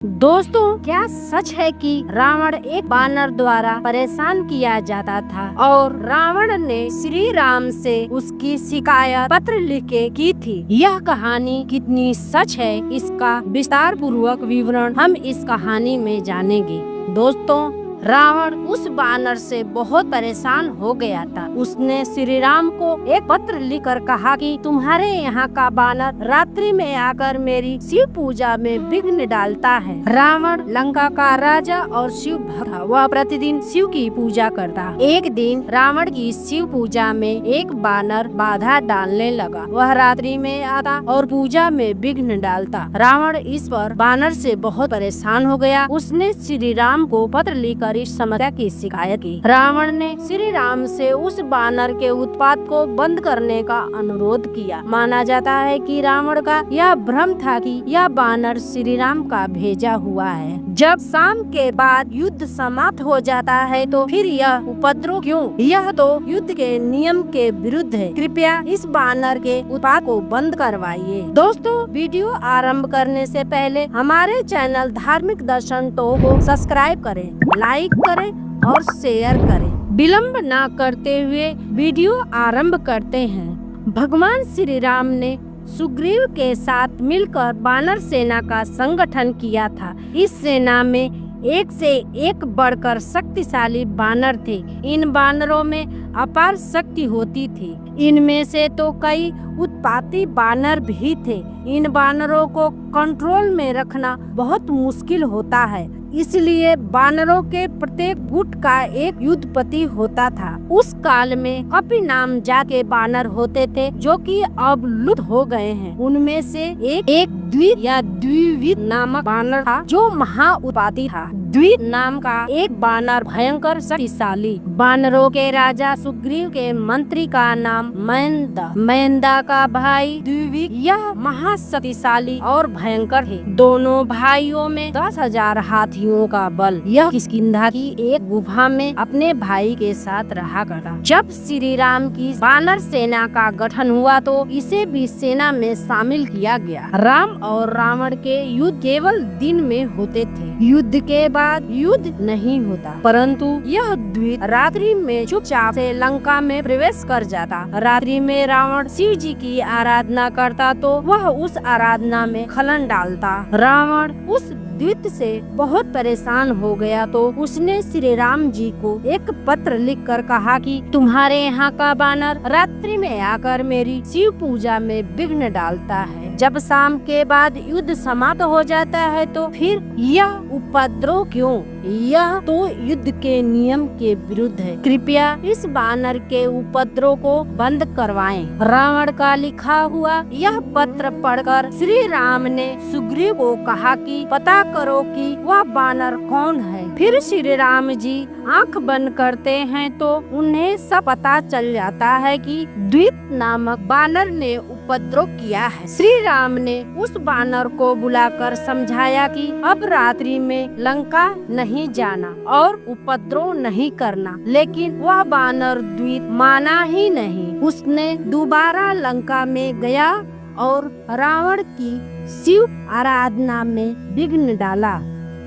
दोस्तों, क्या सच है कि रावण एक बानर द्वारा परेशान किया जाता था और रावण ने श्री राम से उसकी शिकायत पत्र लिख के की थी। यह कहानी कितनी सच है, इसका विस्तार पूर्वक विवरण हम इस कहानी में जानेंगे। दोस्तों, रावण उस बानर से बहुत परेशान हो गया था। उसने श्री राम को एक पत्र लिखकर कहा कि तुम्हारे यहाँ का बानर रात्रि में आकर मेरी शिव पूजा में विघ्न डालता है। रावण लंका का राजा और शिव भक्त था। वह प्रतिदिन शिव की पूजा करता। एक दिन रावण की शिव पूजा में एक बानर बाधा डालने लगा। वह रात्रि में आता और पूजा में विघ्न डालता। रावण इस पर बानर से बहुत परेशान हो गया। उसने श्री राम को पत्र लिखकर इस समस्या की शिकायत की। रावण ने श्री राम से उस बानर के उत्पात को बंद करने का अनुरोध किया। माना जाता है कि रावण का यह भ्रम था कि यह बानर श्री राम का भेजा हुआ है। जब शाम के बाद युद्ध समाप्त हो जाता है तो फिर यह उपद्रव क्यों? यह तो युद्ध के नियम के विरुद्ध है। कृपया इस बानर के उत्पात को बंद करवाइए। दोस्तों, वीडियो आरंभ करने से पहले हमारे चैनल धार्मिक दर्शन टो को सब्सक्राइब करें, लाइक करें और शेयर करें। विलंब न करते हुए वीडियो आरंभ करते हैं। भगवान श्री राम ने सुग्रीव के साथ मिलकर बानर सेना का संगठन किया था। इस सेना में एक से एक बढ़कर शक्तिशाली बानर थे। इन बानरों में अपार शक्ति होती थी। इनमें से तो कई उत्पाती बानर भी थे। इन बानरों को कंट्रोल में रखना बहुत मुश्किल होता है, इसलिए बानरों के प्रत्येक गुट का एक युद्धपति होता था। उस काल में कपि नाम जात के बानर होते थे, जो कि अब लुप्त हो गए हैं। उनमें से एक द्वित या द्विविद नामक बानर था, जो महा उत्पाती था। द्वित नाम का एक बानर भयंकर शक्तिशाली। बानरों के राजा सुग्रीव के मंत्री का नाम मयंदा। मयंदा का भाई द्विविद यह महाशक्तिशाली और भयंकर है। दोनों भाइयों में 10,000 हाथियों का बल। यह किष्किंधा की एक गुफा में अपने भाई के साथ रहा करता। जब श्री राम की बानर सेना का गठन हुआ तो इसे भी सेना में शामिल किया गया। राम और रावण के युद्ध केवल दिन में होते थे। युद्ध के बाद युद्ध नहीं होता, परंतु यह द्वित रात्रि में चुपचाप से लंका में प्रवेश कर जाता। रात्रि में रावण शिव जी की आराधना करता तो वह उस आराधना में खलन डालता। रावण उस द्वित से बहुत परेशान हो गया तो उसने श्री राम जी को एक पत्र लिखकर कहा कि तुम्हारे यहाँ का बानर रात्रि में आकर मेरी शिव पूजा में विघ्न डालता है। जब शाम के बाद युद्ध समाप्त हो जाता है तो फिर यह उपद्रव क्यों? यह तो युद्ध के नियम के विरुद्ध है। कृपया इस बानर के उपद्रव को बंद करवाएं। रावण का लिखा हुआ यह पत्र पढ़कर श्री राम ने सुग्रीव को कहा कि पता करो कि वह बानर कौन है। फिर श्री राम जी आंख बंद करते हैं तो उन्हें सब पता चल जाता है कि द्वित नामक बानर ने उपद्रव किया है। श्री राम ने उस बानर को बुलाकर समझाया कि अब रात्रि में लंका नहीं जाना और उपद्रव नहीं करना, लेकिन वह बानर द्वित माना ही नहीं। उसने दोबारा लंका में गया और रावण की शिव आराधना में विघ्न डाला।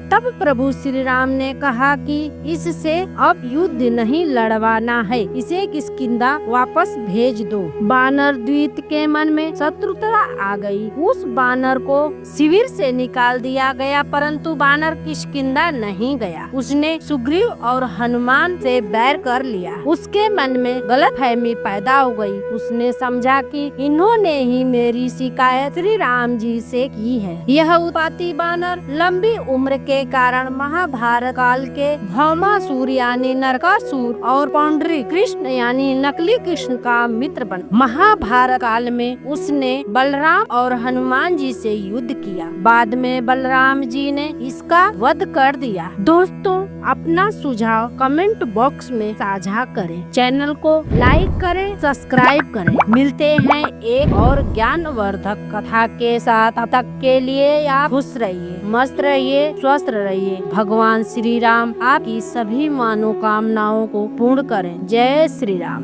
तब प्रभु श्री राम ने कहा कि इससे अब युद्ध नहीं लड़वाना है, इसे किष्किंधा वापस भेज दो। बानर द्वित के मन में शत्रुता आ गई। उस बानर को शिविर से निकाल दिया गया, परंतु बानर किष्किंधा नहीं गया। उसने सुग्रीव और हनुमान से बैर कर लिया। उसके मन में गलतफहमी पैदा हो गई। उसने समझा कि इन्होंने ही मेरी शिकायत श्री राम जी से की है। यह उत्पाती बानर लंबी उम्र के कारण महाभारत काल के भौमासुर यानी नरकासुर और पौंडरी कृष्ण यानी नकली कृष्ण का मित्र बन। महाभारत काल में उसने बलराम और हनुमान जी से युद्ध किया। बाद में बलराम जी ने इसका वध कर दिया। दोस्तों, अपना सुझाव कमेंट बॉक्स में साझा करें। चैनल को लाइक करें, सब्सक्राइब करें। मिलते हैं एक और ज्ञानवर्धक कथा के साथ। तब तक के लिए आप खुश रहिए, मस्त रहिए, स्वस्थ रहिए। भगवान श्री राम आपकी सभी मनोकामनाओं को पूर्ण करें। जय श्री राम।